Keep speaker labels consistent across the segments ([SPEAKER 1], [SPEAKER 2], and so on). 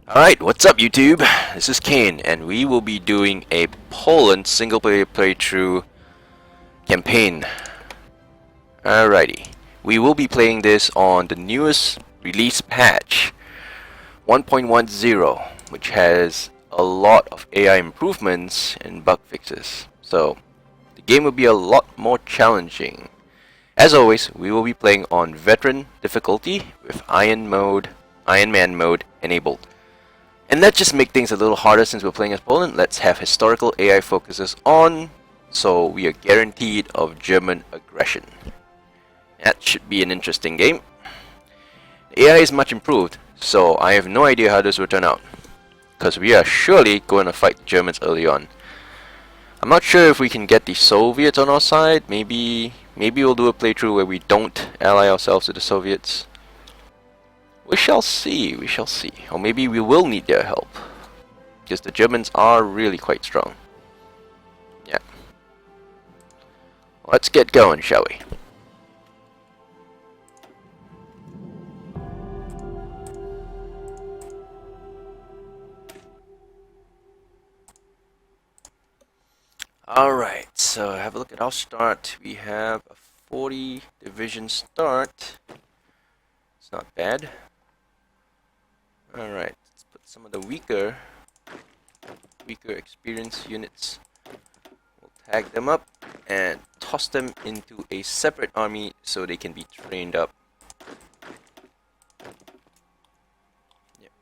[SPEAKER 1] Alright, what's up YouTube? This is Kane, and we will be doing a Poland single-player playthrough campaign. Alrighty. We will be playing this on the newest release patch, 1.1.0, which has a lot of AI improvements and bug fixes. So, the game will be a lot more challenging. As always, we will be playing on Veteran difficulty with Ironman mode enabled. And let's just make things a little harder since we're playing as Poland. Let's have historical AI focuses on, so we are guaranteed of German aggression. That should be an interesting game. The AI is much improved, so I have no idea how this will turn out. Because we are surely going to fight the Germans early on. I'm not sure if we can get the Soviets on our side. Maybe we'll do a playthrough where we don't ally ourselves to the Soviets. We shall see, Or maybe we will need their help. Because the Germans are really quite strong. Yeah. Let's get going, shall we? Alright, so have a look at our start. We have a 40 division start. It's not bad. Alright, let's put some of the weaker experienced units. We'll tag them up and toss them into a separate army so they can be trained up. Yep,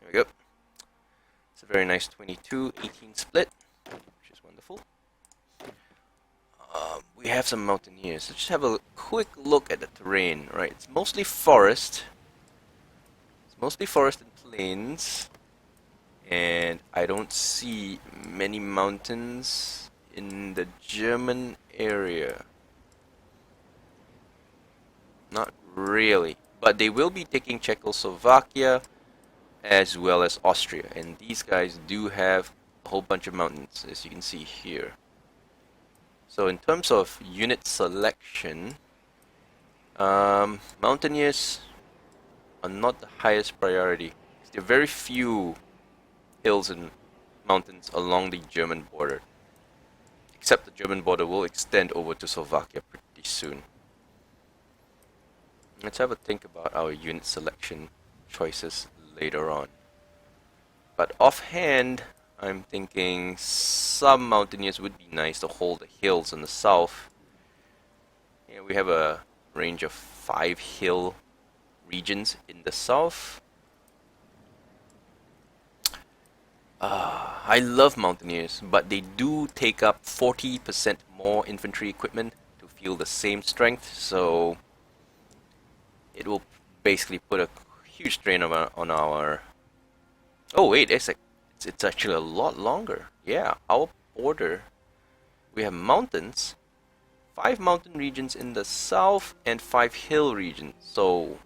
[SPEAKER 1] there we go. It's a very nice 22-18 split, which is wonderful. We have some mountaineers, so just have a quick look at the terrain. Right, it's mostly forest. It's mostly forest and plains. And I don't see many mountains in the German area. Not really. But they will be taking Czechoslovakia as well as Austria. And these guys do have a whole bunch of mountains, as you can see here. So in terms of unit selection, mountaineers are not the highest priority. There are very few hills and mountains along the German border. Except the German border will extend over to Slovakia pretty soon. Let's have a think about our unit selection choices later on. But offhand, I'm thinking some mountaineers would be nice to hold the hills in the south. Yeah, we have a range of 5 hill regions in the south. I love mountaineers, but they do take up 40% more infantry equipment to feel the same strength, so it will basically put a huge strain on our... Oh wait, it's actually a lot longer. Yeah, our border, we have mountains, 5 mountain regions in the south and 5 hill regions, so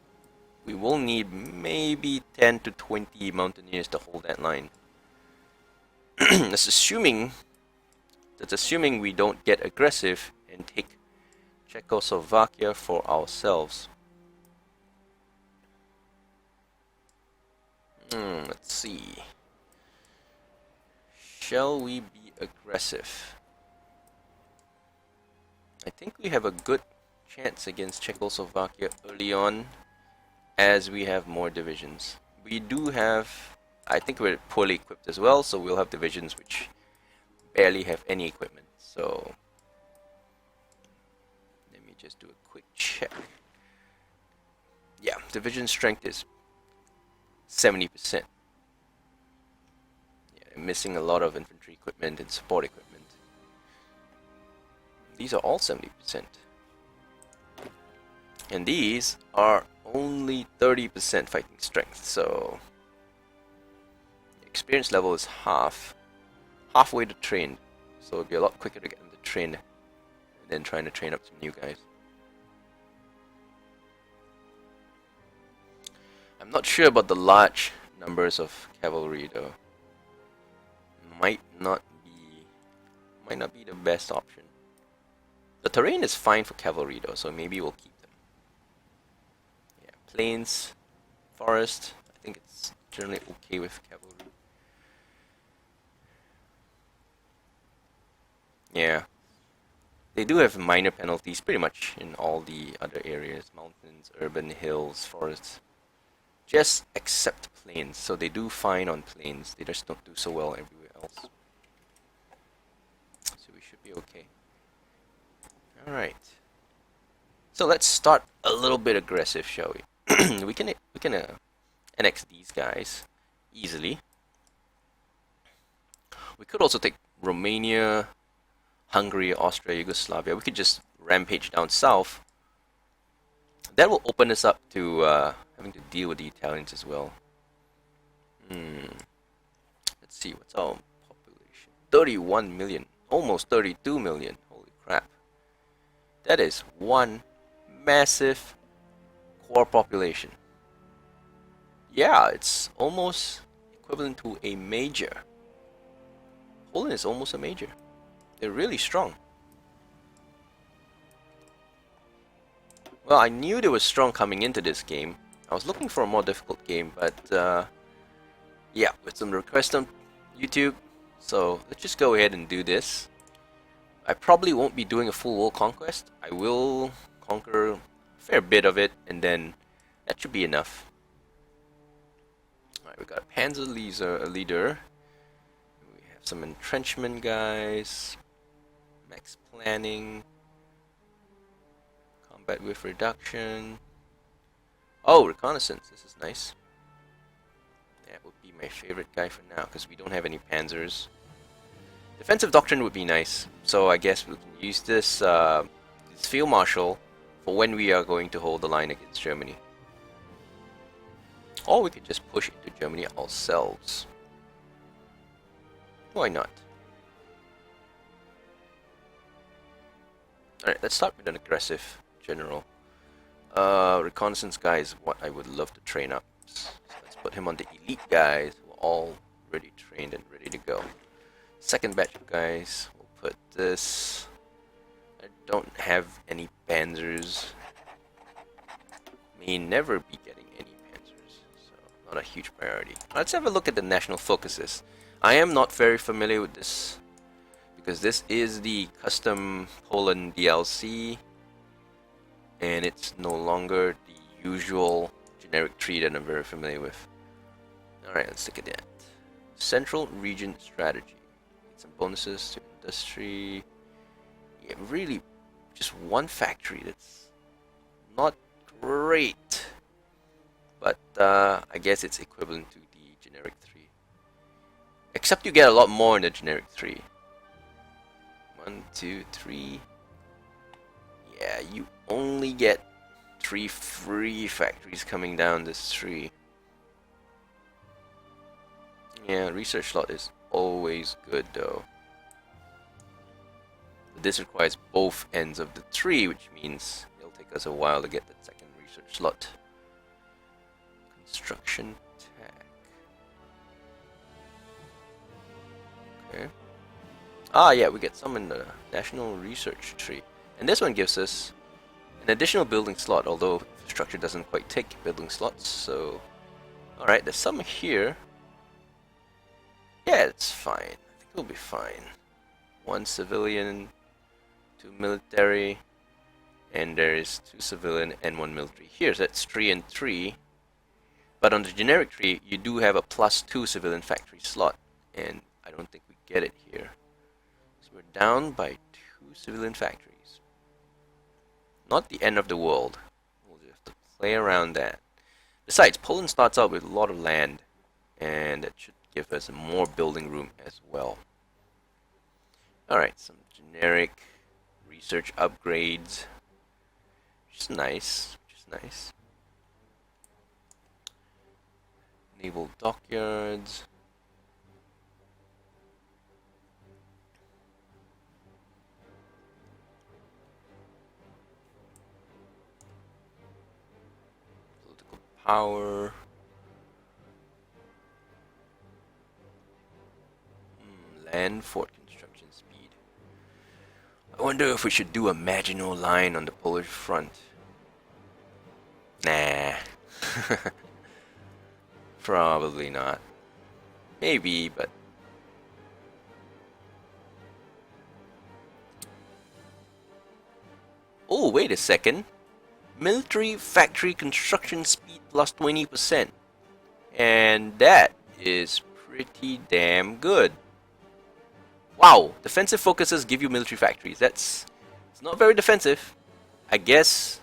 [SPEAKER 1] we will need maybe 10 to 20 mountaineers to hold that line. That's assuming we don't get aggressive and take Czechoslovakia for ourselves. Let's see. Shall we be aggressive? I think we have a good chance against Czechoslovakia early on, as we have more divisions. We do have... I think we're poorly equipped as well, so we'll have divisions which barely have any equipment. So let me just do a quick check. Yeah, division strength is 70%. Yeah, I'm missing a lot of infantry equipment and support equipment. These are all 70%. And these are only 30% fighting strength, so experience level is halfway to trained, so it'd be a lot quicker to get them to train than trying to train up some new guys. I'm not sure about the large numbers of cavalry though. Might not be the best option. The terrain is fine for cavalry though, so maybe we'll keep them. Yeah, plains, forest, I think it's generally okay with cavalry. Yeah, they do have minor penalties pretty much in all the other areas, mountains, urban, hills, forests. Just except plains, so they do fine on plains. They just don't do so well everywhere else. So we should be okay. Alright. So let's start a little bit aggressive, shall we? we can annex these guys easily. We could also take Romania, Hungary, Austria, Yugoslavia. We could just rampage down south. That will open us up to having to deal with the Italians as well. Let's see, what's our population? 31 million. Almost 32 million. Holy crap. That is one massive core population. Yeah, it's almost equivalent to a major. Poland is almost a major. They're really strong. Well, I knew they were strong coming into this game. I was looking for a more difficult game, but yeah, with some requests on YouTube, so let's just go ahead and do this. I probably won't be doing a full world conquest. I will conquer a fair bit of it, and then that should be enough. Alright, we got a Panzer leader. We have some entrenchment guys. Max planning. Combat with reduction. Oh, reconnaissance. This is nice. That would be my favorite guy for now, because we don't have any panzers. Defensive doctrine would be nice, so I guess we can use this, this field marshal for when we are going to hold the line against Germany. Or we could just push into Germany ourselves. Why not? Alright, let's start with an aggressive general. Reconnaissance guy is what I would love to train up. So let's put him on the elite guys who are all ready trained and ready to go. Second batch of guys, we'll put this. I don't have any panzers. May never be getting any panzers, so not a huge priority. Let's have a look at the national focuses. I am not very familiar with this because this is the custom Poland DLC, and it's no longer the usual generic tree that I'm very familiar with. Alright, let's look at that. Central region strategy. Some bonuses to industry. Yeah, really just one factory that's not great, but I guess it's equivalent to the generic 3, except you get a lot more in the generic 3. 1, 2, 3. Yeah, you only get 3 free factories coming down this tree. Yeah, research slot is always good though. But this requires both ends of the tree, which means it'll take us a while to get that second research slot. Construction tech. Okay. Ah, yeah, we get some in the national research tree, and this one gives us an additional building slot, although infrastructure doesn't quite take building slots. So, all right, there's some here. Yeah, it's fine. I think we'll be fine. 1 civilian, 2 military, and there is 2 civilian and 1 military here. So that's 3 and 3. But on the generic tree, you do have a +2 civilian factory slot, and I don't think we get it here. So we're down by 2 civilian factories. Not the end of the world. We'll just have to play around that. Besides, Poland starts out with a lot of land, and that should give us more building room as well. Alright, some generic research upgrades. Just nice. Just nice. Naval dockyards. Political power. Land fort construction speed. I wonder if we should do a Maginot Line on the Polish front. Nah. Probably not. Maybe, but... Oh, wait a second. Military factory construction speed plus 20%. And that is pretty damn good. Wow, defensive focuses give you military factories. It's not very defensive, I guess,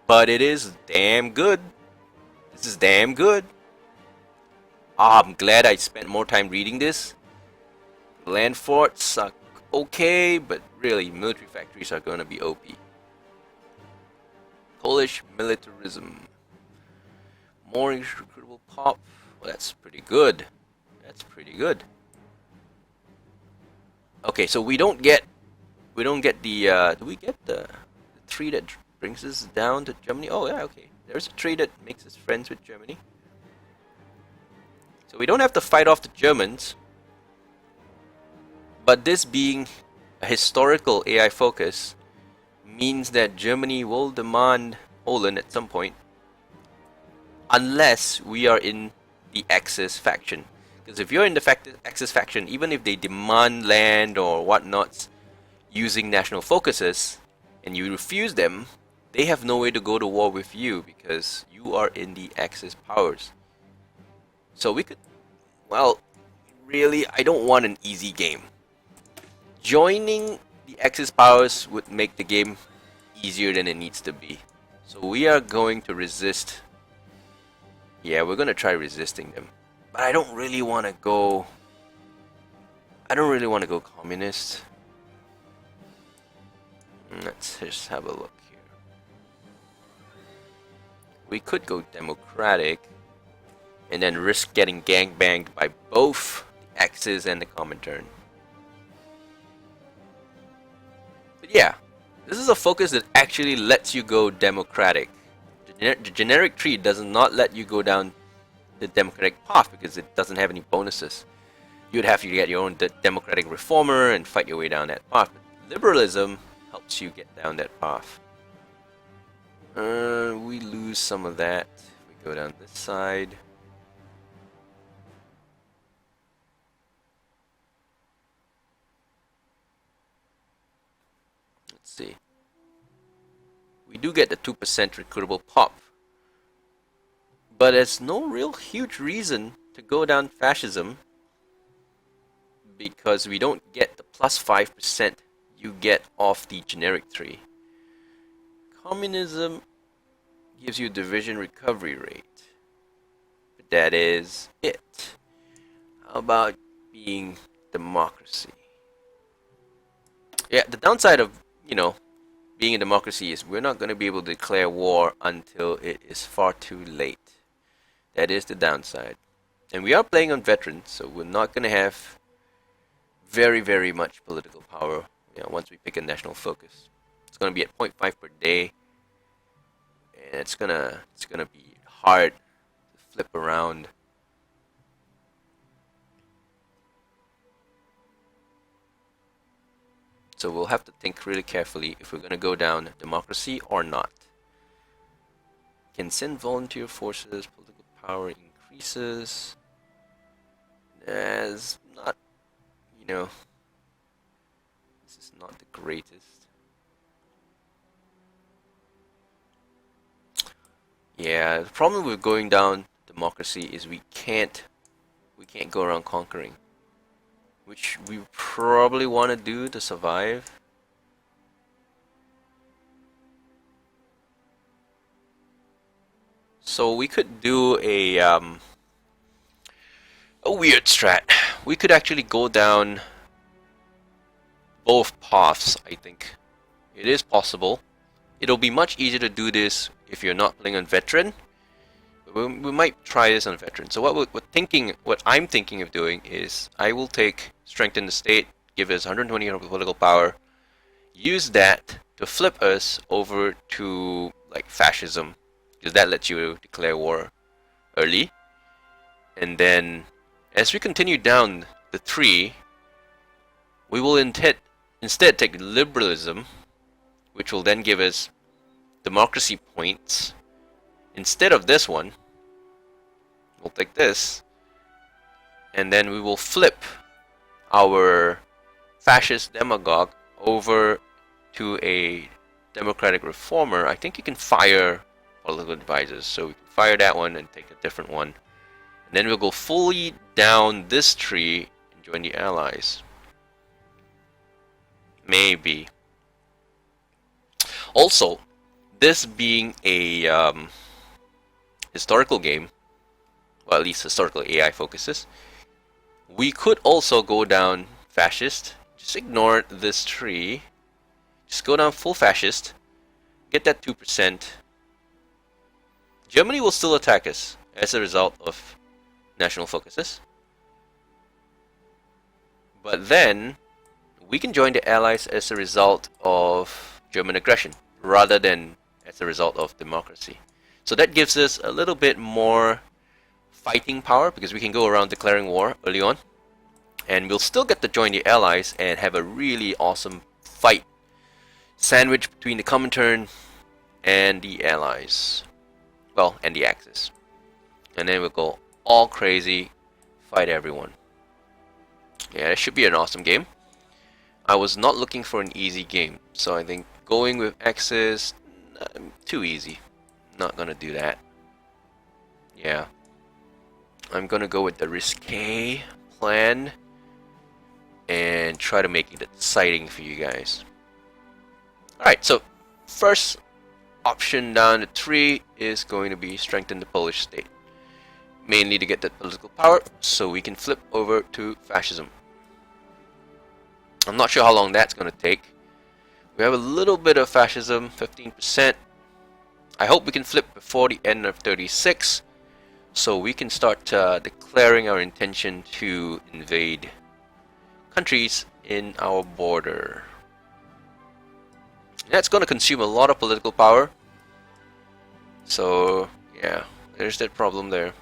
[SPEAKER 1] but it is damn good. This is damn good. I'm glad I spent more time reading this. Land forts are okay, but really, military factories are gonna be OP. Polish militarism. More recruitable pop. Well, that's pretty good. That's pretty good. Okay, so we don't get the do we get the tree that brings us down to Germany? Oh yeah, okay. There's a tree that makes us friends with Germany. So we don't have to fight off the Germans. But this being a historical AI focus means that Germany will demand Poland at some point, unless we are in the Axis faction. Because if you're in the Axis faction, even if they demand land or whatnots using national focuses, and you refuse them, they have no way to go to war with you because you are in the Axis powers. So we could, well, really, I don't want an easy game. Joining the Axis powers would make the game easier than it needs to be. So we are going to resist. Yeah, we're going to try resisting them. But I don't really want to go... I don't really want to go communist. Let's just have a look here. We could go democratic and then risk getting gangbanged by both the Axis and the Comintern. But yeah, this is a focus that actually lets you go democratic. The generic tree does not let you go down the democratic path because it doesn't have any bonuses. You'd have to get your own democratic reformer and fight your way down that path. But liberalism helps you get down that path. We lose some of that. We go down this side. Let's see. We do get the 2% recruitable pop. But there's no real huge reason to go down fascism because we don't get the plus 5% you get off the generic tree. Communism gives you division recovery rate. But that is it. How about being democracy? Yeah, the downside of, being a democracy is we're not going to be able to declare war until it is far too late. That is the downside. And we are playing on veterans, so we're not going to have very, very much political power once we pick a national focus. It's going to be at 0.5 per day. And it's gonna be hard to flip around. So we'll have to think really carefully if we're going to go down democracy or not. Can send volunteer forces, political power increases. As not, this is not the greatest. Yeah, the problem with going down democracy is we can't go around conquering, which we probably want to do to survive. So we could do a weird strat. We could actually go down both paths, I think. It is possible. It'll be much easier to do this if you're not playing on veteran. We might try this on veteran. So what I'm thinking of doing is I will take strengthen the state, give us 120 political power, use that to flip us over to like fascism, because that lets you declare war early. And then as we continue down the tree, we will instead take liberalism, which will then give us democracy points instead of this one. We'll take this, and then we will flip our fascist demagogue over to a democratic reformer. I think you can fire political advisors, so we can fire that one and take a different one. And then we'll go fully down this tree and join the allies. Maybe. Also, this being a historical game, well, at least historical AI focuses, we could also go down fascist. Just ignore this tree. Just go down full fascist. Get that 2%. Germany will still attack us as a result of national focuses. But then, we can join the allies as a result of German aggression, rather than as a result of democracy. So that gives us a little bit more fighting power, because we can go around declaring war early on. And we'll still get to join the allies and have a really awesome fight sandwich between the Comintern and the allies. Well, and the Axis. And then we'll go all crazy, fight everyone. Yeah, it should be an awesome game. I was not looking for an easy game, so I think going with Axis, too easy. Not gonna do that. Yeah. I'm gonna go with the risque plan and try to make it exciting for you guys. Alright, so first option down the tree is going to be strengthen the Polish state. Mainly to get that political power, so we can flip over to fascism. I'm not sure how long that's going to take. We have a little bit of fascism, 15%. I hope we can flip before the end of 36, so we can start declaring our intention to invade countries in our border. That's going to consume a lot of political power. So, yeah, there's that problem there.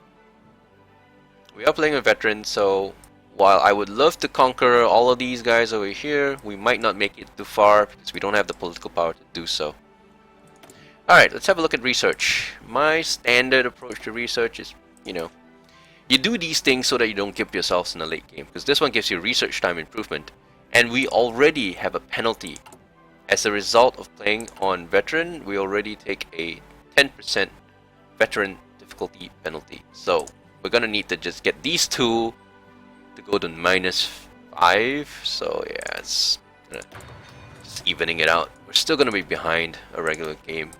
[SPEAKER 1] We are playing a veteran, so while I would love to conquer all of these guys over here, we might not make it too far because we don't have the political power to do so. Alright, let's have a look at research. My standard approach to research is, you do these things so that you don't give yourselves in a late game, because this one gives you research time improvement, and we already have a penalty. As a result of playing on veteran, we already take a 10% veteran difficulty penalty. So we're gonna need to just get these two to go to -5. So yeah, it's just evening it out. We're still gonna be behind a regular game,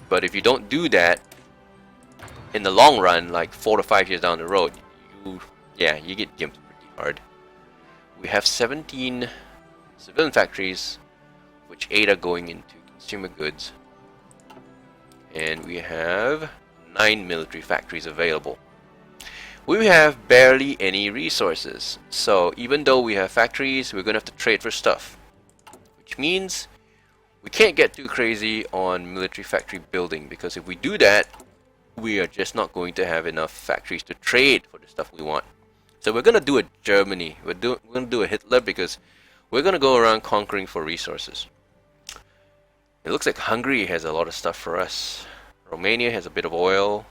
[SPEAKER 1] but if you don't do that in the long run, like 4 to 5 years down the road, you get gimped pretty hard. We have 17 civilian factories, which 8 are going into consumer goods, and we have 9 military factories available. We have barely any resources, so even though we have factories, we're gonna have to trade for stuff, which means we can't get too crazy on military factory building, because if we do that, we are just not going to have enough factories to trade for the stuff we want. So we're gonna do a Germany, we're gonna do a Hitler, because we're gonna go around conquering for resources. It looks like Hungary has a lot of stuff for us. Romania has a bit of oil.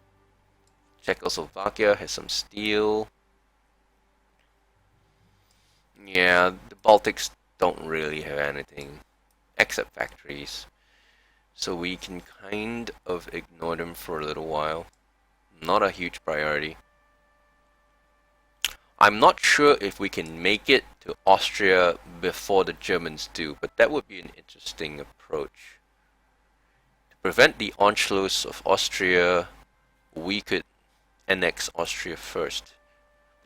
[SPEAKER 1] Czechoslovakia has some steel. Yeah, the Baltics don't really have anything except factories, so we can kind of ignore them for a little while. Not a huge priority. I'm not sure if we can make it to Austria before the Germans do, but that would be an interesting approach. To prevent the Anschluss of Austria, we could annex Austria first.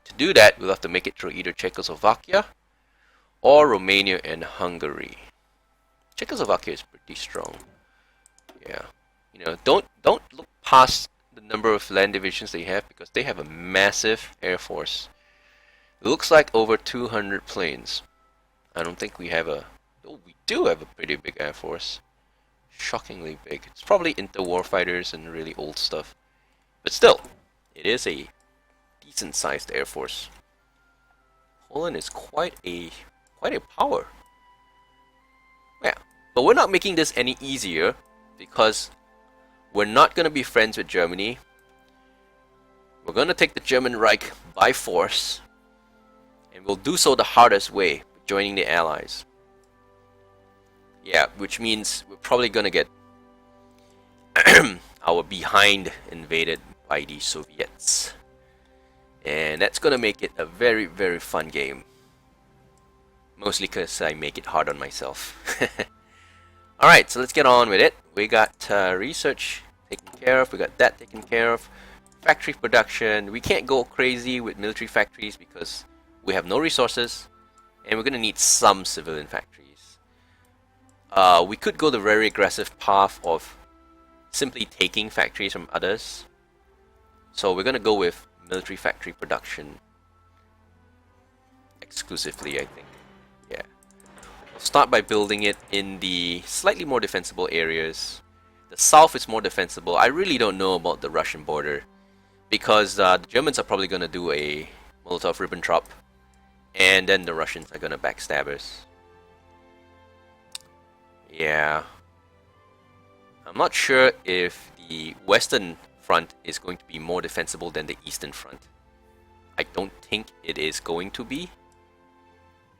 [SPEAKER 1] To do that, we'll have to make it through either Czechoslovakia or Romania and Hungary. Czechoslovakia is pretty strong. Yeah, don't look past the number of land divisions they have, because they have a massive air force. It looks like over 200 planes. I don't think we have a... Oh, we do have a pretty big air force. Shockingly big. It's probably interwar fighters and really old stuff. But still, it is a decent-sized air force. Poland is quite a power. Yeah, but we're not making this any easier, because we're not going to be friends with Germany. We're going to take the German Reich by force, and we'll do so the hardest way, joining the Allies. Yeah, which means we're probably going to get our behind invaded by the Soviets. And that's going to make it a very, very fun game. Mostly because I make it hard on myself. Alright, so let's get on with it. We got research taken care of, we got that taken care of. Factory production, we can't go crazy with military factories because we have no resources, and we're going to need some civilian factories. We could go the very aggressive path of simply taking factories from others. So we're going to go with military factory production exclusively, I think. Yeah. We'll start by building it in the slightly more defensible areas. The south is more defensible. I really don't know about the Russian border, because the Germans are probably going to do a Molotov-Ribbentrop, and then the Russians are going to backstab us. Yeah. I'm not sure if the Western Front is going to be more defensible than the Eastern Front. I don't think it is going to be.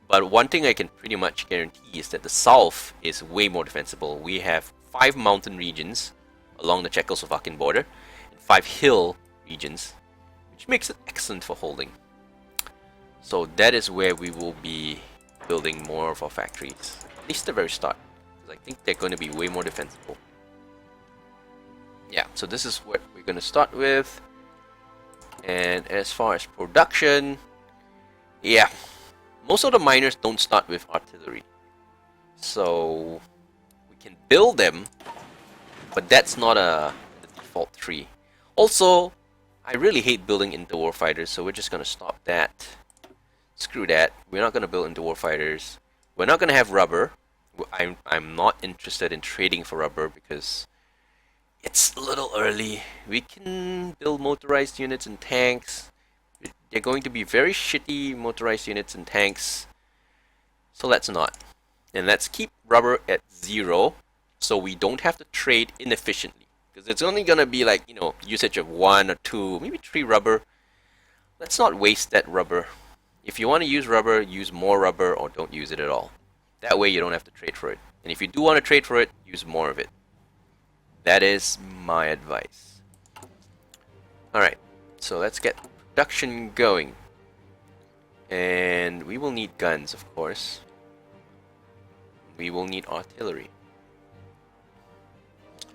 [SPEAKER 1] But one thing I can pretty much guarantee is that the South is way more defensible. We have 5 mountain regions along the Czechoslovakian border, and 5 hill regions, which makes it excellent for holding. So that is where we will be building more of our factories, at least at the very start, because I think they're going to be way more defensible. Yeah, so this is what we're going to start with. And as far as production, yeah, most of the miners don't start with artillery, so we can build them, but that's not the default tree. Also, I really hate building interwar fighters, so we're just going to stop that. Screw that. We're not going to build interwar fighters. We're not going to have rubber. I'm not interested in trading for rubber because it's a little early. We can build motorized units and tanks. They're going to be very shitty motorized units and tanks, so let's not. And let's keep rubber at 0 so we don't have to trade inefficiently, because it's only gonna be like, you know, usage of 1 or 2, maybe 3 rubber. Let's not waste that rubber. If you want to use rubber, use more rubber or don't use it at all. That way you don't have to trade for it. And if you do want to trade for it, use more of it. That is my advice. Alright, so let's get production going. And we will need guns, of course. We will need artillery.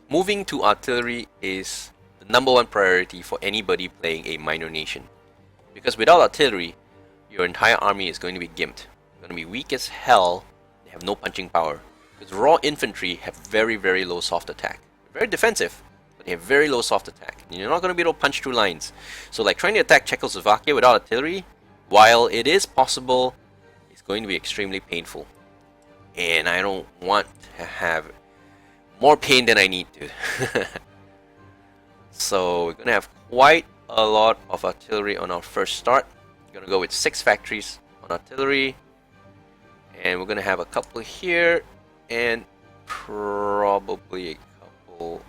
[SPEAKER 1] Moving to artillery is the #1 priority for anybody playing a minor nation. Because without artillery, your entire army is going to be gimped. They're going to be weak as hell. They have no punching power. Because raw infantry have very, very low soft attack. They're very defensive, but they have very low soft attack. And you're not going to be able to punch through lines. So like trying to attack Czechoslovakia without artillery, while it is possible, it's going to be extremely painful. And I don't want to have more pain than I need to. So we're going to have quite a lot of artillery on our first start. We're going to go with 6 factories on artillery. And we're going to have a couple here. And probably a couple...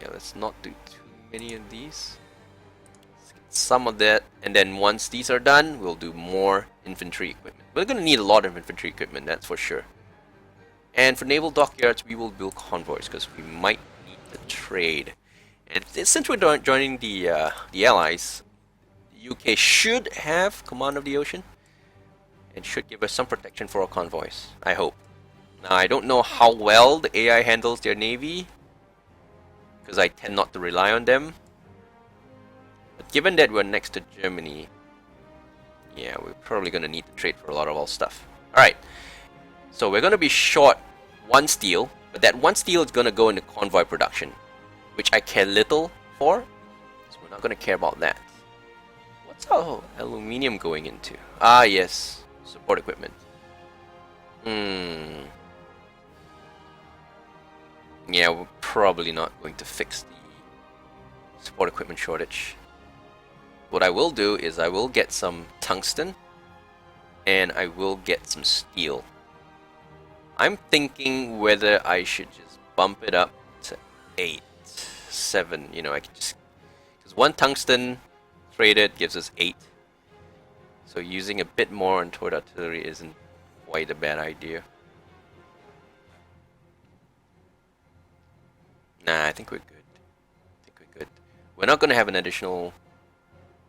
[SPEAKER 1] Yeah, let's not do too many of these. Let's get some of that. And then once these are done, we'll do more infantry equipment. We're going to need a lot of infantry equipment, that's for sure. And for naval dockyards, we will build convoys because we might need to trade. And since we're joining the Allies, the UK should have command of the ocean and should give us some protection for our convoys, I hope. Now, I don't know how well the AI handles their navy because I tend not to rely on them. But given that we're next to Germany, yeah, we're probably going to need to trade for a lot of our stuff. Alright, so we're going to be short 1 steel, but that 1 steel is going to go into convoy production, which I care little for, so we're not going to care about that. What's our aluminium going into? Ah, yes, support equipment. Yeah, we're probably not going to fix the support equipment shortage. What I will do is I will get some tungsten, and I will get some steel. I'm thinking whether I should just bump it up to 8, 7, you know, I could just... Because 1 tungsten traded gives us 8. So using a bit more on toward artillery isn't quite a bad idea. Nah, I think we're good. We're not going to have an additional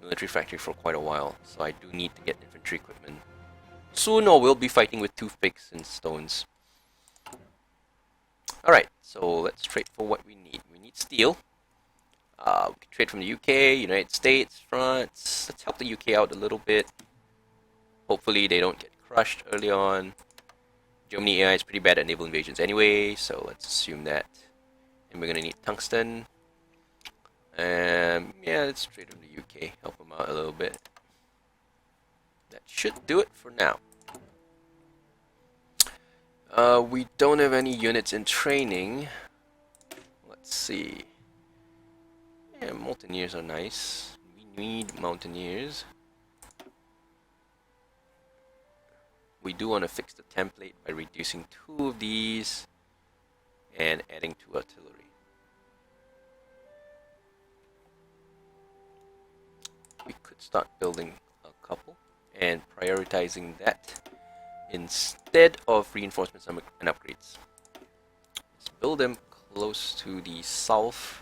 [SPEAKER 1] military factory for quite a while, so I do need to get infantry equipment. Soon or we'll be fighting with toothpicks and stones. Alright, so let's trade for what we need. We need steel. We can trade from the UK, United States, France. Let's help the UK out a little bit. Hopefully they don't get crushed early on. Germany AI is pretty bad at naval invasions anyway, so let's assume that. And we're gonna need tungsten. Yeah, let's trade from the UK, help them out a little bit. That should do it for now. We don't have any units in training. Let's see. Yeah, mountaineers are nice. We need mountaineers. We do want to fix the template by reducing 2 of these and adding 2 artillery. We could start building a couple and prioritizing that instead of reinforcements and upgrades. Let's build them close to the south.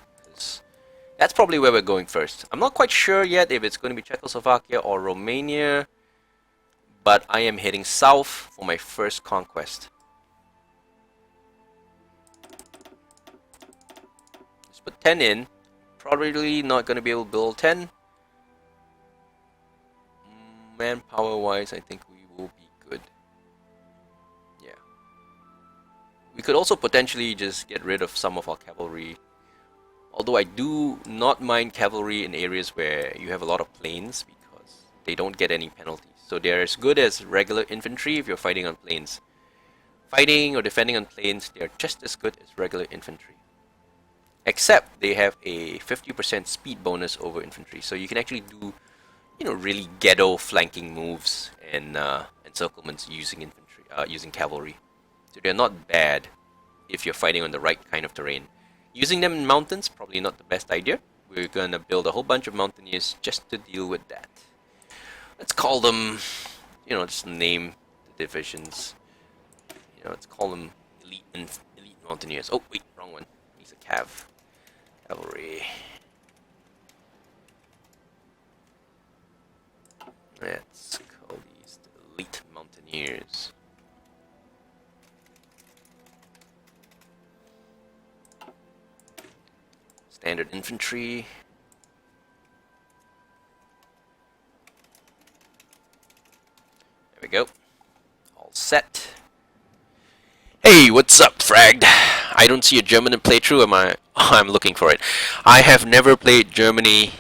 [SPEAKER 1] That's probably where we're going first. I'm not quite sure yet if it's going to be Czechoslovakia or Romania, but I am heading south for my first conquest. Let's put 10 in. Probably not going to be able to build 10. Manpower wise, I think we will be good. Yeah. We could also potentially just get rid of some of our cavalry. Although I do not mind cavalry in areas where you have a lot of plains because they don't get any penalties. So they're as good as regular infantry if you're fighting on plains. Fighting or defending on plains, they're just as good as regular infantry. Except they have a 50% speed bonus over infantry. So you can actually do, really ghetto flanking moves and encirclements using infantry, using cavalry. So they're not bad if you're fighting on the right kind of terrain. Using them in mountains, probably not the best idea. We're gonna build a whole bunch of mountaineers just to deal with that. Let's call them, just name the divisions. Let's call them elite mountaineers. Oh wait, wrong one. He's a cavalry. Let's call these the elite mountaineers. Standard infantry. There we go. All set. Hey, what's up, Fragged? I don't see a German in playthrough. I'm looking for it. I have never played Germany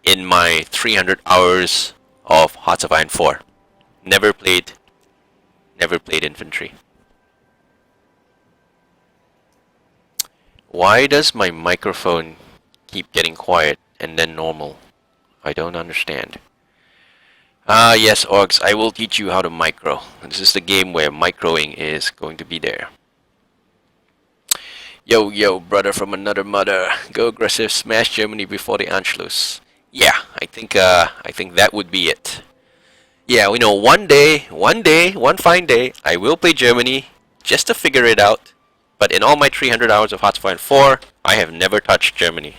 [SPEAKER 1] in my 300 hours of Hearts of Iron 4. Never played infantry. Why does my microphone keep getting quiet and then normal? I don't understand. Yes, Orgs, I will teach you how to micro. This is the game where microing is going to be there. Yo, brother from another mother. Go aggressive, smash Germany before the Anschluss. Yeah, I think that would be it. Yeah, one fine day, I will play Germany just to figure it out. But in all my 300 hours of Hearts of Iron 4, I have never touched Germany.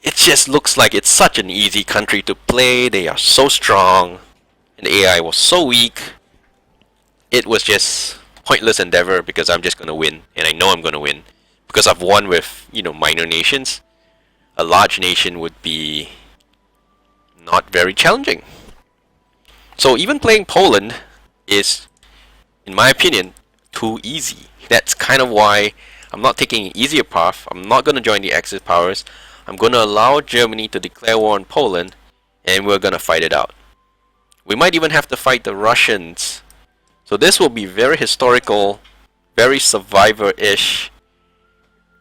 [SPEAKER 1] It just looks like it's such an easy country to play. They are so strong, and the AI was so weak. It was just pointless endeavor because I'm just gonna win, and I know I'm gonna win because I've won with minor nations. A large nation would be not very challenging. So even playing Poland is, in my opinion, too easy. That's kind of why I'm not taking an easier path. I'm not going to join the Axis powers. I'm going to allow Germany to declare war on Poland, and we're going to fight it out. We might even have to fight the Russians. So this will be very historical, very Survivor-ish,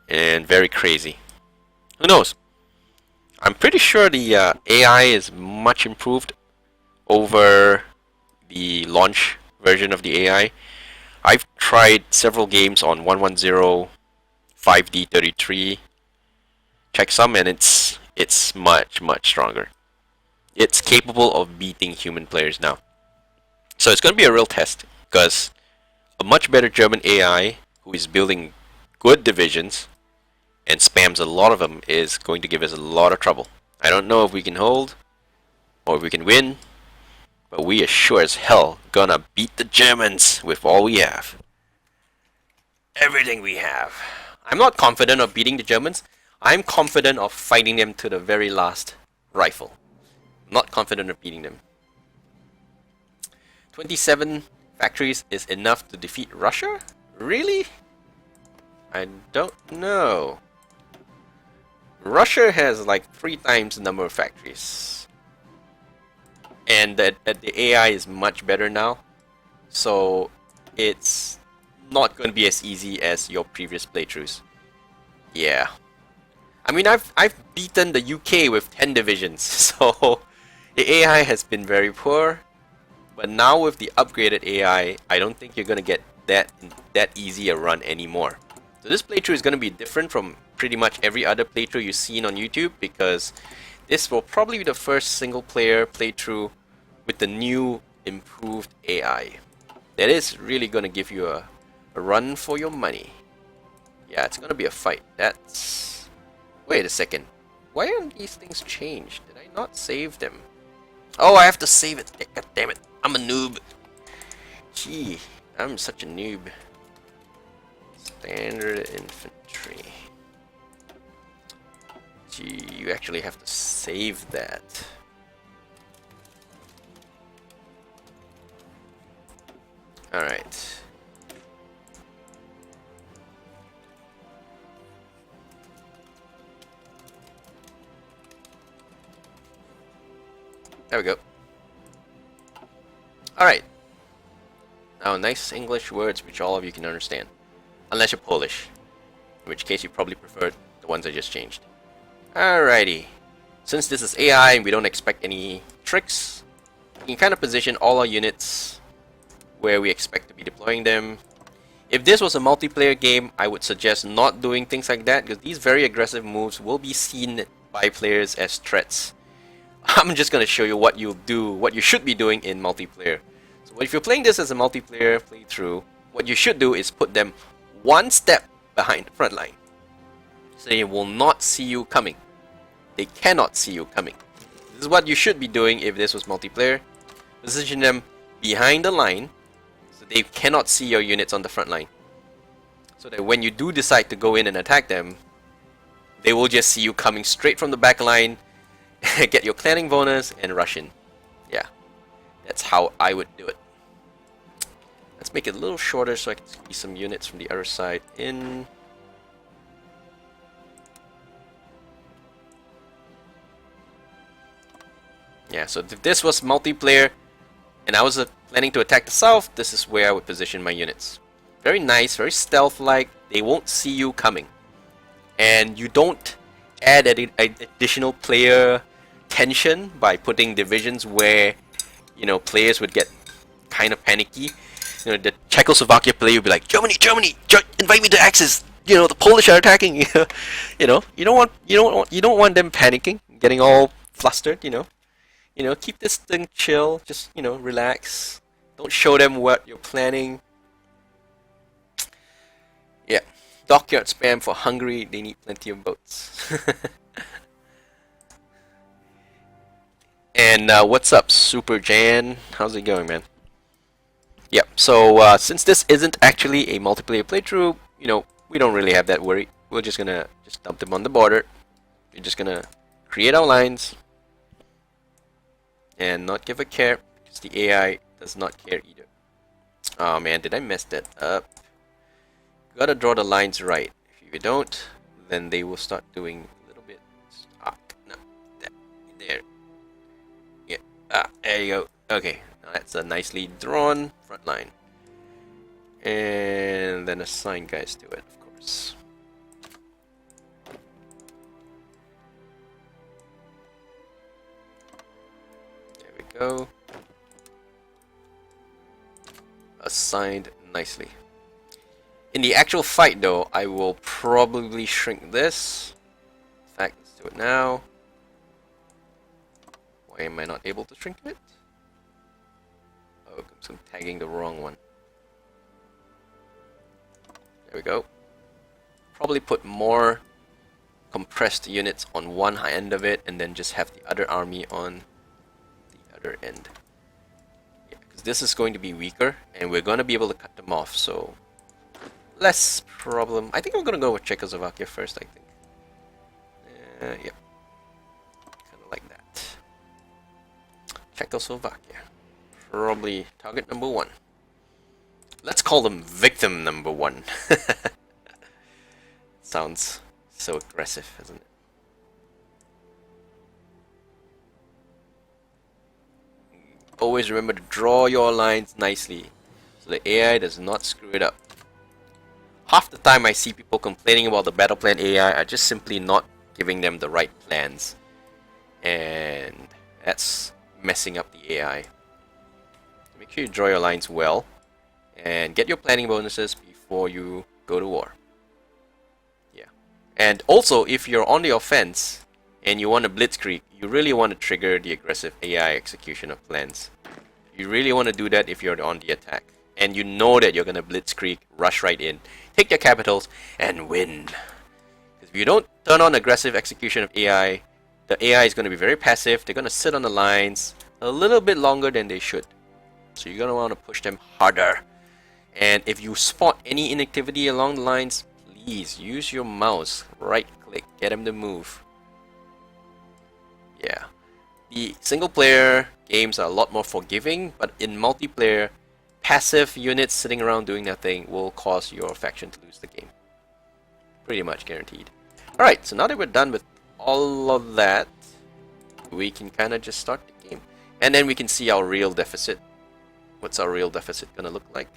[SPEAKER 1] and very crazy. Who knows? I'm pretty sure the AI is much improved over the launch version of the AI. I've tried several games on 1.1.0, 5D33, check some, and it's It's much, much stronger. It's capable of beating human players now. So it's going to be a real test, because a much better German AI who is building good divisions and spams a lot of them is going to give us a lot of trouble. I don't know if we can hold or if we can win, but we are sure as hell gonna beat the Germans with all we have. Everything we have. I'm not confident of beating the Germans. I'm confident of fighting them to the very last rifle. Not confident of beating them. 27 factories is enough to defeat Russia? Really? I don't know. Russia has like 3 times the number of factories. And the AI is much better now. So it's not going to be as easy as your previous playthroughs. Yeah. I mean, I've beaten the UK with 10 divisions, so the AI has been very poor. But now with the upgraded AI, I don't think you're gonna get that easy a run anymore. So this playthrough is gonna be different from pretty much every other playthrough you've seen on YouTube, because this will probably be the first single player playthrough with the new improved AI. That is really gonna give you a run for your money. Yeah, it's gonna be a fight. That's... Wait a second. Why aren't these things changed? Did I not save them? Oh, I have to save it. God damn it. I'm a noob. Gee, I'm such a noob. Standard infantry. Gee, you actually have to save that. Alright. There we go. Alright. Now, nice English words which all of you can understand. Unless you're Polish. In which case you probably prefer the ones I just changed. Alrighty. Since this is AI and we don't expect any tricks, we can kind of position all our units where we expect to be deploying them. If this was a multiplayer game, I would suggest not doing things like that, because these very aggressive moves will be seen by players as threats. I'm just going to show you what you'll do, what you should be doing in multiplayer. So if you're playing this as a multiplayer playthrough, what you should do is put them one step behind the front line. So they will not see you coming. They cannot see you coming. This is what you should be doing if this was multiplayer. Position them behind the line so they cannot see your units on the front line. So that when you do decide to go in and attack them, they will just see you coming straight from the back line, get your clanning bonus, and rush in. Yeah, that's how I would do it. Let's make it a little shorter so I can squeeze some units from the other side in. Yeah, so if this was multiplayer and I was planning to attack the south, this is where I would position my units. Very nice, very stealth-like. They won't see you coming. And you don't add additional player tension by putting divisions where, you know, players would get kind of panicky. You know, the Czechoslovakia player would be like, Germany, invite me to Axis. You know, the Polish are attacking. You know, you don't want them panicking, getting all flustered. You know, keep this thing chill. Just, you know, relax. Don't show them what you're planning. Yeah, dockyard spam for Hungary. They need plenty of boats. And what's up, Super Jan? How's it going, man? Yep. So since this isn't actually a multiplayer playthrough, you know, we don't really have that worry. We're just gonna dump them on the border. We're just gonna create our lines and not give a care, because the AI does not care either. Oh man, did I mess that up? You gotta draw the lines right. If you don't, then they will start doing a little bit. No, there. Yeah, there you go. Okay, now that's a nicely drawn front line. And then assign guys to it, of course. There we go. Assigned nicely. In the actual fight though, I will probably shrink this. In fact, let's do it now. Why am I not able to shrink it? Oh, I'm tagging the wrong one. There we go. Probably put more compressed units on one end of it and then just have the other army on the other end. Yeah, because this is going to be weaker and we're going to be able to cut them off, so less problem. I think I'm going to go with Czechoslovakia first, I think. Yep. Kind of like that. Czechoslovakia. Probably target number 1. Let's call them victim number 1. Sounds so aggressive, isn't it? Always remember to draw your lines nicely so the AI does not screw it up. Half the time I see people complaining about the battle plan AI are just simply not giving them the right plans. And that's messing up the AI. Make sure you draw your lines well and get your planning bonuses before you go to war. Yeah. And also, if you're on the offense and you want to blitzkrieg, you really want to trigger the aggressive AI execution of plans. You really want to do that if you're on the attack. And you know that you're going to blitzkrieg, rush right in, take their capitals, and win. Because if you don't turn on aggressive execution of AI, the AI is going to be very passive. They're going to sit on the lines a little bit longer than they should. So you're going to want to push them harder. And if you spot any inactivity along the lines, please use your mouse, right click, get them to move. Yeah. The single player games are a lot more forgiving, but in multiplayer, passive units sitting around doing nothing will cause your faction to lose the game. Pretty much guaranteed. Alright, so now that we're done with all of that, we can kind of just start the game. And then we can see our real deficit. What's our real deficit gonna look like?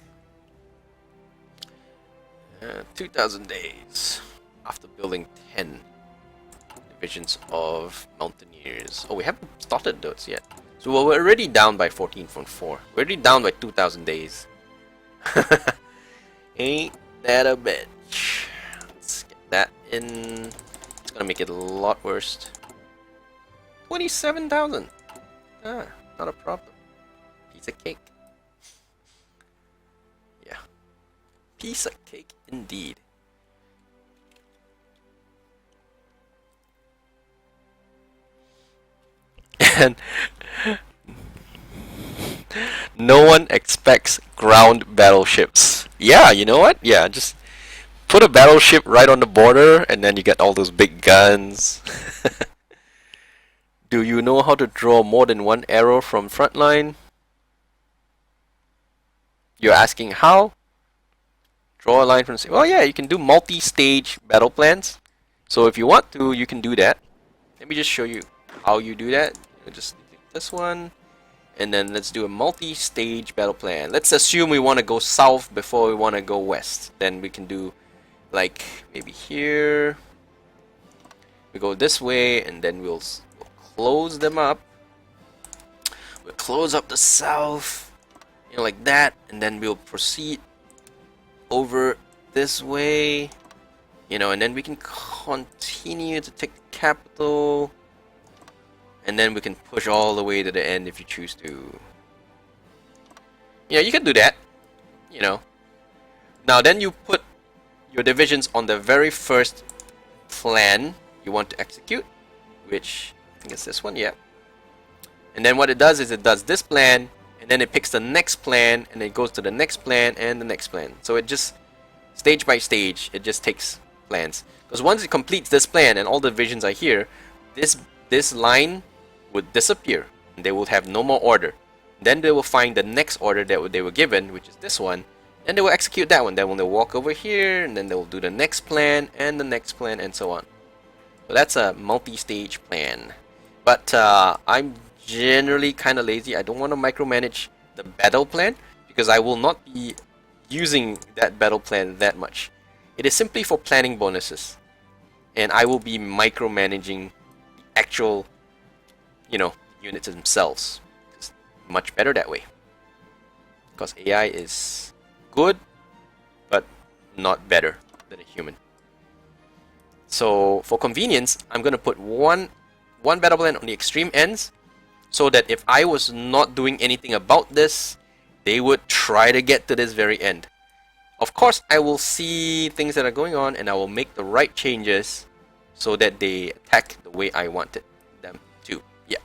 [SPEAKER 1] 2,000 days after building 10 divisions of mountaineers. Oh, we haven't started those yet. So we're already down by 14.4. We're already down by 2,000 days. Ain't that a bitch? Let's get that in. It's gonna make it a lot worse. 27,000. Ah, not a problem. Piece of cake. Yeah. Piece of cake indeed. And no one expects ground battleships. Yeah, you know what? Yeah, just put a battleship right on the border and then you get all those big guns. Do you know how to draw more than one arrow from front line? You're asking how? Draw a line from... Well, yeah, you can do multi-stage battle plans. So if you want to, you can do that. Let me just show you how you do that. Just delete this one. And then let's do a multi-stage battle plan. Let's assume we want to go south before we want to go west. Then we can do like maybe here. We go this way and then we'll close them up. We'll close up the south, you know, like that, and then we'll proceed over this way, you know, and then we can continue to take the capital. And then we can push all the way to the end if you choose to. Yeah, you can do that. You know. Now then you put your divisions on the very first plan you want to execute. Which, I think it's this one, yeah. And then what it does is it does this plan. And then it picks the next plan. And it goes to the next plan and the next plan. So it just, stage by stage, it just takes plans. Because once it completes this plan and all the divisions are here, this line would disappear and they will have no more order. Then they will find the next order that they were given, which is this one, and they will execute that one. Then when they walk over here, and then they will do the next plan and the next plan and so on. So that's a multi-stage plan. But I'm generally kind of lazy. I don't want to micromanage the battle plan because I will not be using that battle plan that much. It is simply for planning bonuses, and I will be micromanaging the actual, you know, units themselves. It's much better that way. Because AI is good, but not better than a human. So for convenience, I'm going to put one battle plan on the extreme ends, so that if I was not doing anything about this, they would try to get to this very end. Of course, I will see things that are going on and I will make the right changes so that they attack the way I wanted them to. Yeah.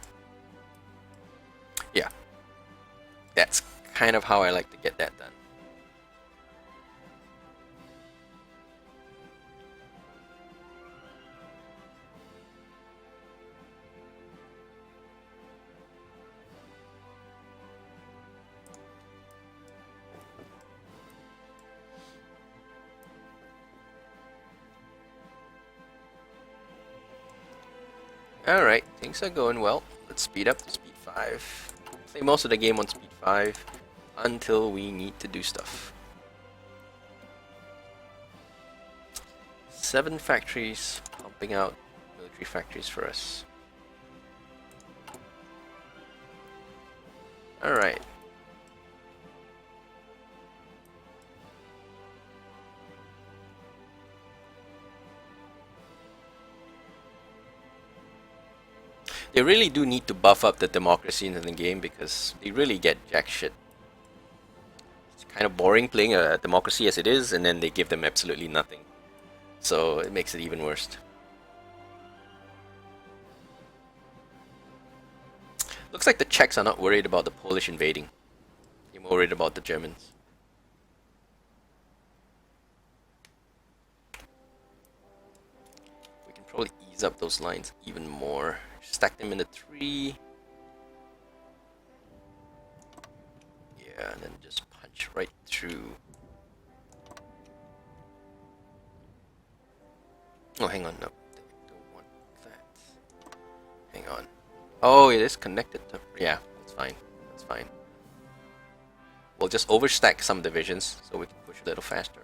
[SPEAKER 1] Yeah. That's kind of how I like to get that done. Alright, things are going well. Let's speed up to speed 5. Play most of the game on speed 5 until we need to do stuff. 7 factories pumping out military factories for us. Alright. They really do need to buff up the democracy in the game because they really get jack shit. It's kind of boring playing a democracy as it is, and then they give them absolutely nothing. So it makes it even worse. Looks like the Czechs are not worried about the Polish invading. They're more worried about the Germans. We can probably ease up those lines even more. Stack them in the 3. Yeah, and then just punch right through. Oh, hang on, no. I don't want that. Hang on. Oh, it is connected to... Yeah, that's fine. That's fine. We'll just overstack some divisions so we can push a little faster.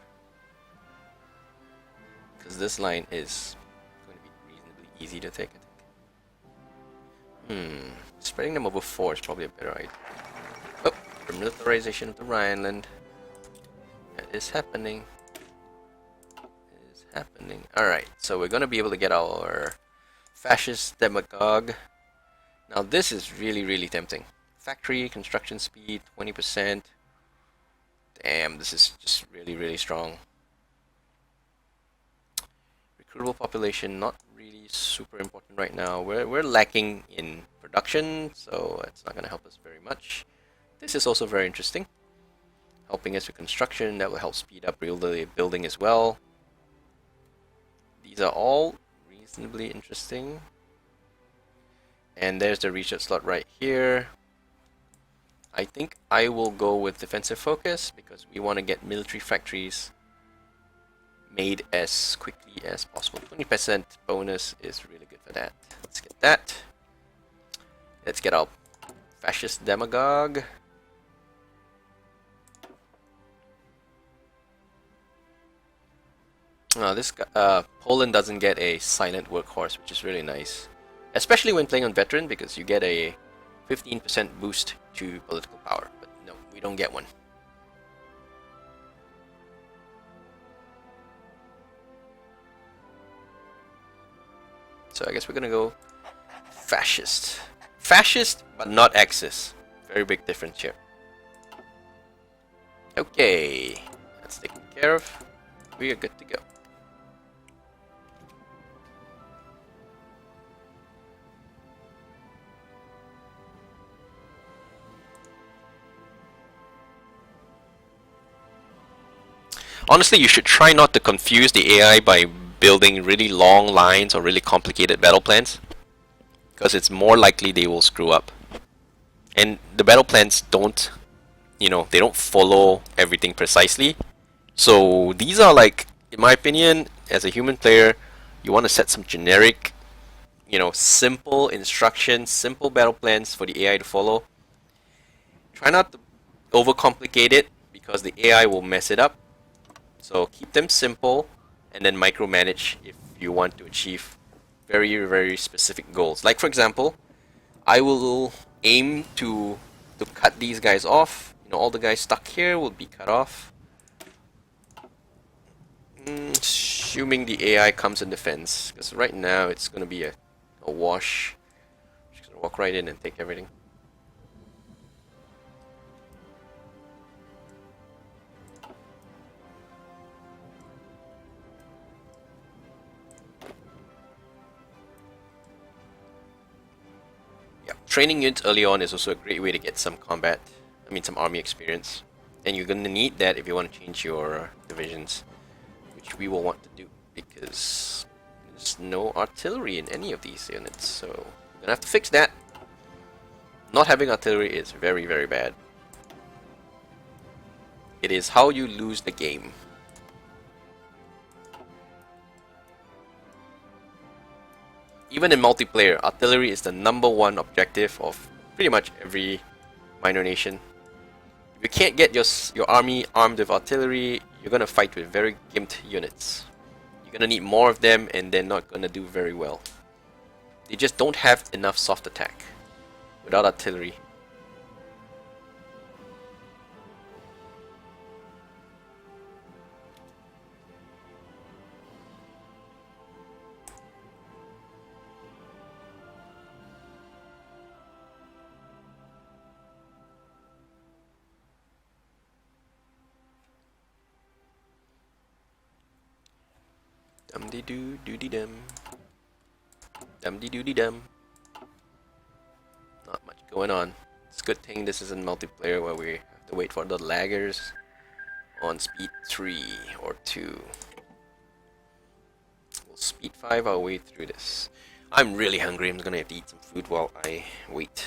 [SPEAKER 1] Because this line is going to be reasonably easy to take, I think. Spreading them over 4 is probably a better idea. Oh, remilitarization of the Rhineland. That is happening. It is happening. Alright, so we're going to be able to get our fascist demagogue. Now this is really, really tempting. Factory, construction speed, 20%. Damn, this is just really, really strong. Recruitable population, not really super important right now. We're lacking in production, so it's not going to help us very much. This is also very interesting. Helping us with construction, that will help speed up real building as well. These are all reasonably interesting. And there's the research slot right here. I think I will go with defensive focus because we want to get military factories made as quickly as possible. 20% bonus is really good for that. Let's get that. Let's get our fascist demagogue. This Poland doesn't get a silent workhorse, which is really nice. Especially when playing on veteran, because you get a 15% boost to political power. But no, we don't get one. So I guess we're gonna go fascist. Fascist, but not Axis. Very big difference here. Okay, that's taken care of. We are good to go. Honestly, you should try not to confuse the AI by building really long lines or really complicated battle plans, because it's more likely they will screw up. And the battle plans don't, they don't follow everything precisely. So these are like, in my opinion, as a human player, you want to set some generic, simple instructions, simple battle plans for the AI to follow. Try not to overcomplicate it because the AI will mess it up. So keep them simple and then micromanage if you want to achieve very, very specific goals. Like for example, I will aim to cut these guys off. All the guys stuck here will be cut off. Assuming the AI comes in defense, because right now it's going to be a wash. Just going walk right in and take everything. Yeah, training units early on is also a great way to get some some army experience. And you're gonna need that if you want to change your divisions, which we will want to do because there's no artillery in any of these units, so we're gonna have to fix that. Not having artillery is very, very bad. It is how you lose the game. Even in multiplayer, artillery is the #1 objective of pretty much every minor nation. If you can't get your army armed with artillery, you're gonna fight with very gimped units. You're gonna need more of them and they're not gonna do very well. They just don't have enough soft attack without artillery. Dum-de-doo-doo-de-dum. Dum-de-doo-de-dum. Not much going on. It's a good thing this isn't multiplayer where we have to wait for the laggers on speed 3 or 2. We'll speed 5 our way through this. I'm really hungry. I'm gonna have to eat some food while I wait.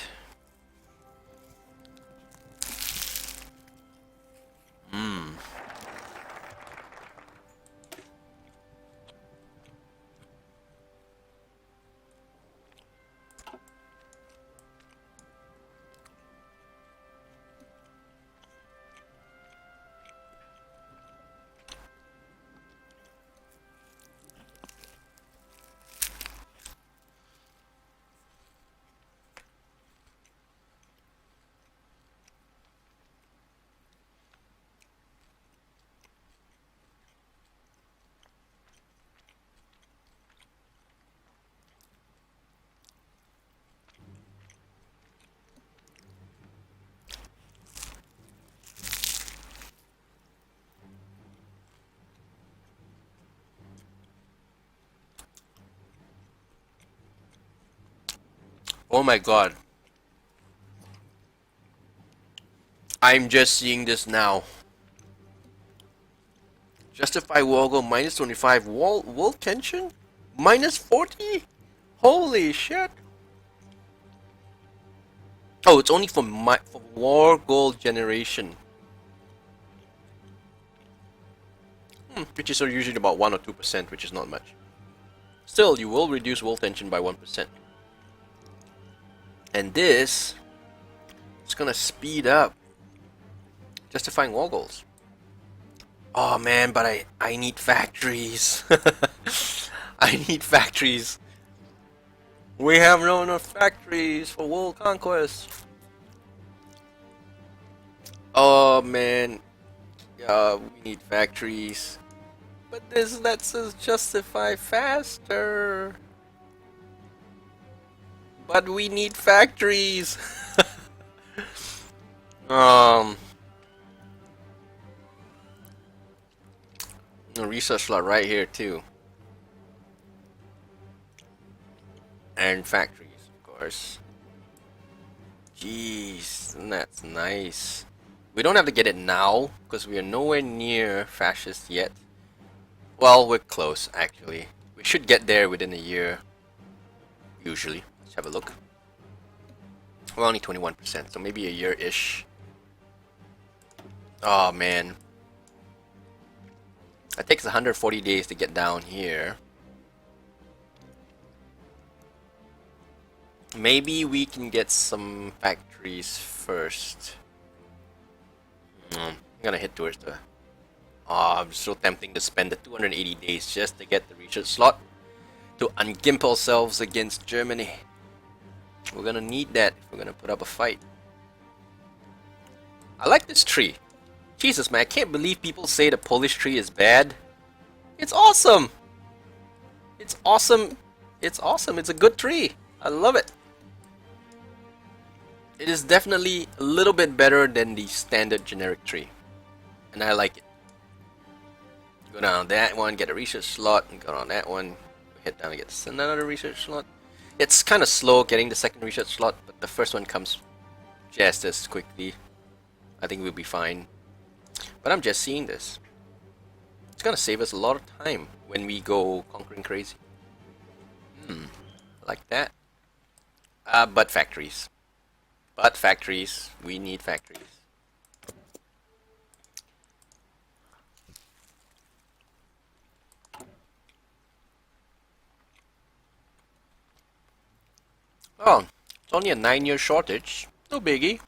[SPEAKER 1] Oh my god. I'm just seeing this now. Justify war goal minus 25. Wall tension? Minus 40? Holy shit. Oh, it's only for war goal generation. Which is usually about 1 or 2%, which is not much. Still, you will reduce wall tension by 1%. And this is gonna speed up justifying war goals. Oh man, but I need factories. I need factories. We have no enough factories for world conquest. Oh man, we need factories. But this lets us justify faster. But we need factories. A research slot right here too. And factories, of course. Jeez, that's nice. We don't have to get it now, because we are nowhere near fascist yet. Well, we're close, actually. We should get there within a year. Usually. Let's have a look. We're only 21%, so maybe a year-ish. Oh, man. It takes 140 days to get down here. Maybe we can get some factories first. I'm gonna head towards the... Oh, I'm so tempting to spend the 280 days just to get the research slot to ungimp ourselves against Germany. We're gonna need that if we're gonna put up a fight. I like this tree. Jesus, man, I can't believe people say the Polish tree is bad. It's awesome! It's awesome. It's awesome. It's a good tree. I love it. It is definitely a little bit better than the standard generic tree, and I like it. Go down that one, get a research slot, and go down that one, hit down and get another research slot. It's kind of slow getting the second research slot, but the first one comes just as quickly. I think we'll be fine. But I'm just seeing this. It's gonna save us a lot of time when we go conquering crazy. Like that. But factories. But factories. We need factories. Oh, it's only a 9-year shortage. No biggie.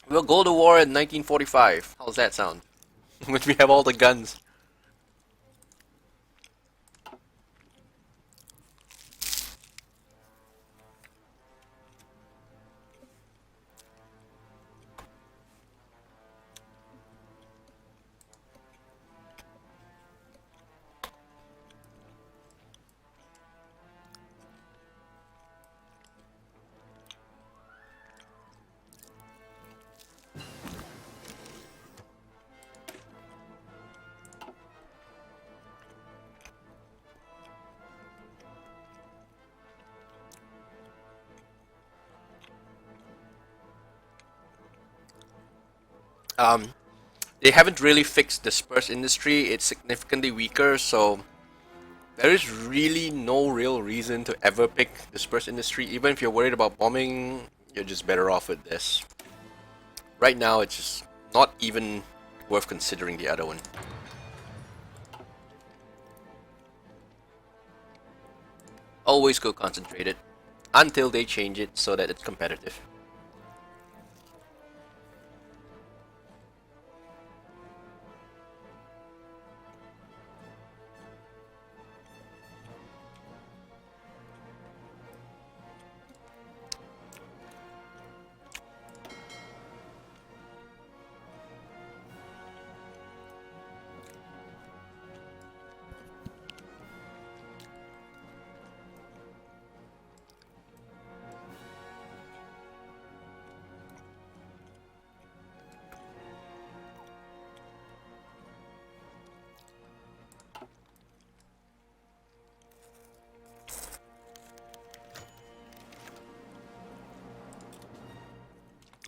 [SPEAKER 1] We'll go to war in 1945. How's that sound? When we have all the guns. They haven't really fixed the spurs industry. It's significantly weaker, so there is really no real reason to ever pick the spurs industry. Even if you're worried about bombing, you're just better off with this. Right now, it's just not even worth considering the other one. Always go concentrated until they change it so that it's competitive.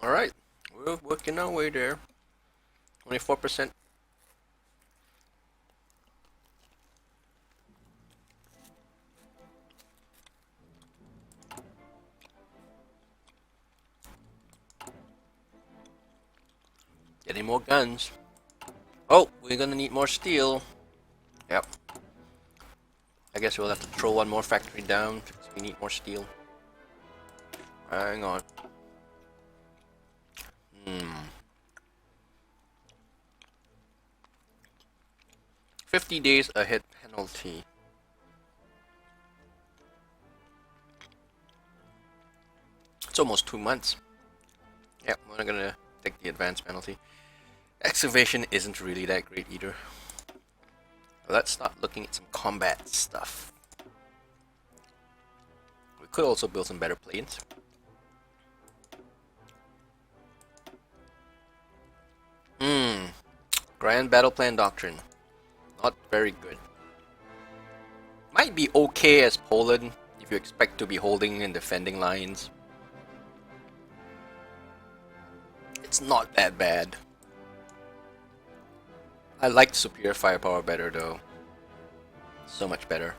[SPEAKER 1] Alright, we're working our way there. 24%. Getting more guns. Oh, we're gonna need more steel. Yep. I guess we'll have to throw one more factory down because we need more steel. Hang on. 50 days ahead penalty. It's almost 2 months. Yep, we're not gonna take the advance penalty. Excavation isn't really that great either. Let's start looking at some combat stuff. We could also build some better planes. Grand Battle Plan Doctrine. Not very good. Might be okay as Poland if you expect to be holding and defending lines. It's not that bad. I like superior firepower better though. So much better.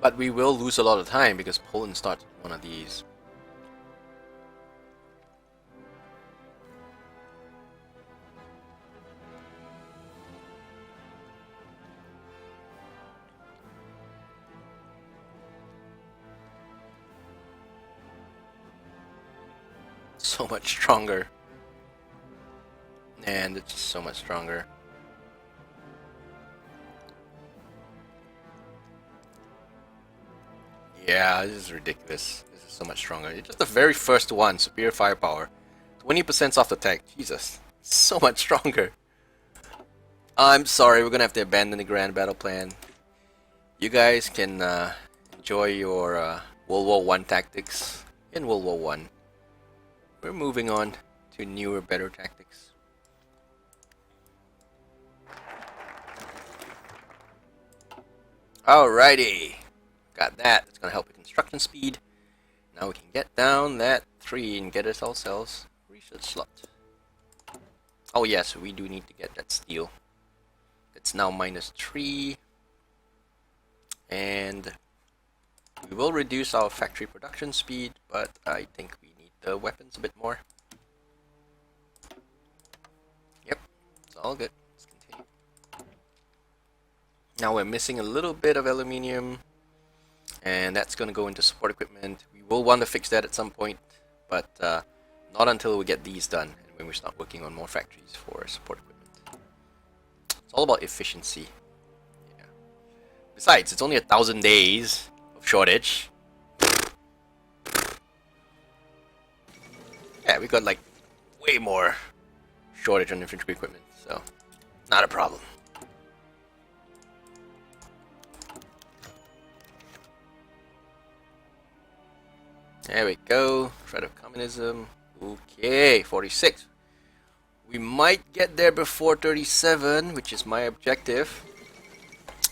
[SPEAKER 1] But we will lose a lot of time because Poland starts with one of these. So much stronger. And it's just so much stronger. Yeah, this is ridiculous. This is so much stronger. It's just the very first one, superior firepower. 20% off the tech. Jesus. So much stronger. I'm sorry, we're gonna have to abandon the Grand Battle Plan. You guys can enjoy your World War One tactics in World War One. We're moving on to newer, better tactics. Alrighty, got that. It's gonna help with construction speed. Now we can get down that 3 and get us ourselves research slot. Oh yes, we do need to get that steel. It's now -3, and we will reduce our factory production speed, but I think we need the weapons a bit more. Yep, it's all good. Let's continue. Now we're missing a little bit of aluminium, and that's going to go into support equipment. We will want to fix that at some point, but not until we get these done and when we start working on more factories for support equipment. It's all about efficiency. Yeah. Besides, it's only 1,000 days of shortage. Yeah, we got like way more shortage on infantry equipment, so not a problem. There we go. Threat of communism. Okay, 46. We might get there before 37, which is my objective.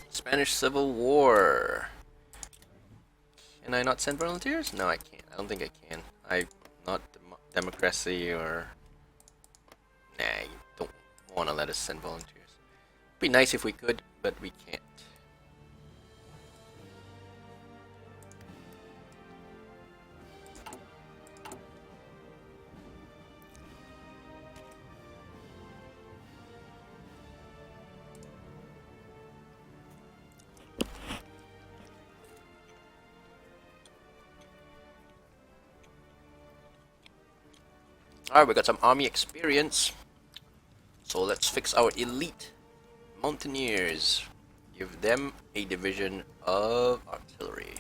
[SPEAKER 1] Spanish Civil War. Can I not send volunteers? No, I can't. I don't think I can. I'm not democracy or... Nah, you don't want to let us send volunteers. It'd be nice if we could, but we can't. Alright, we got some army experience. So let's fix our elite mountaineers. Give them a division of artillery.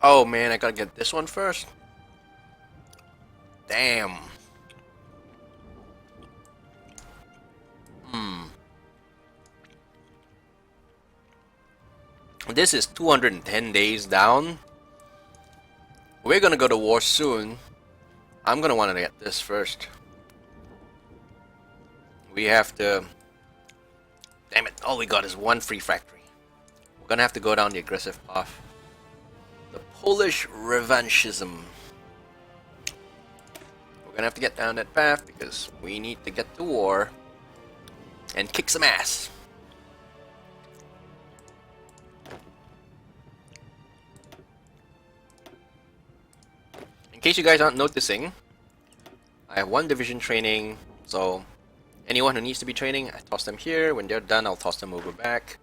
[SPEAKER 1] Oh man, I gotta get this one first. Damn. This is 210 days down. We're gonna go to war soon. I'm gonna want to get this first. We have to... Damn it, all we got is one free factory. We're gonna have to go down the aggressive path. The Polish revanchism. We're gonna have to get down that path because we need to get to war and kick some ass. In case you guys aren't noticing, I have one division training, so anyone who needs to be training, I toss them here. When they're done, I'll toss them over back.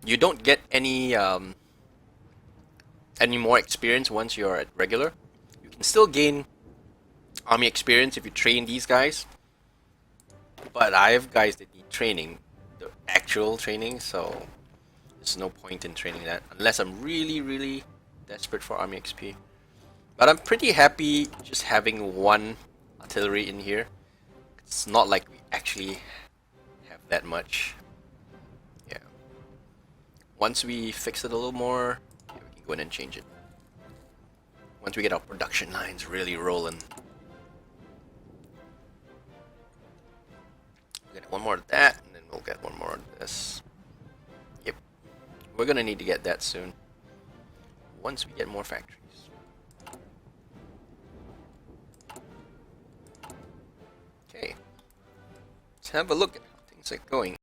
[SPEAKER 1] You don't get any more experience once you're at regular. You can still gain army experience if you train these guys, but I have guys that need training, the actual training, so there's no point in training that unless I'm really desperate for army XP. But I'm pretty happy just having one artillery in here. It's not like we actually have that much. Yeah. Once we fix it a little more, yeah, we can go in and change it. Once we get our production lines really rolling. We'll get one more of that, and then we'll get one more of this. Yep. We're gonna need to get that soon. Once we get more factories. Okay. Let's have a look at how things are going.